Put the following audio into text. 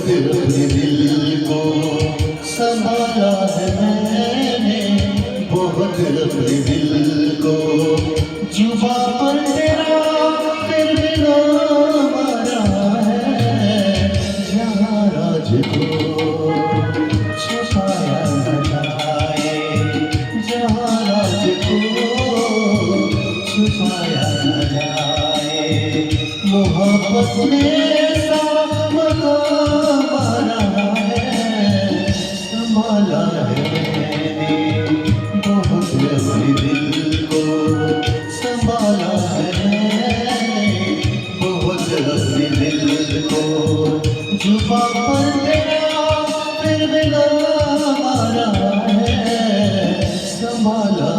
अपने दिल को संभाला है मैंने, बहुत अपने दिल को। जुबां पर तेरा फिर भी नाम आ रहा है, जहाँ राज को छुपाया न जाए, जहाँ राज को छुपाया न जाए। मोहब्बत में ऐसा मकाम आ रहा है, संभाला है मैंने, बहुत अपने दिल को संभाला है मैंने, बहुत अपने दिल को। जुबां पर तेरा फिर भी नाम आ रहा है, संभाला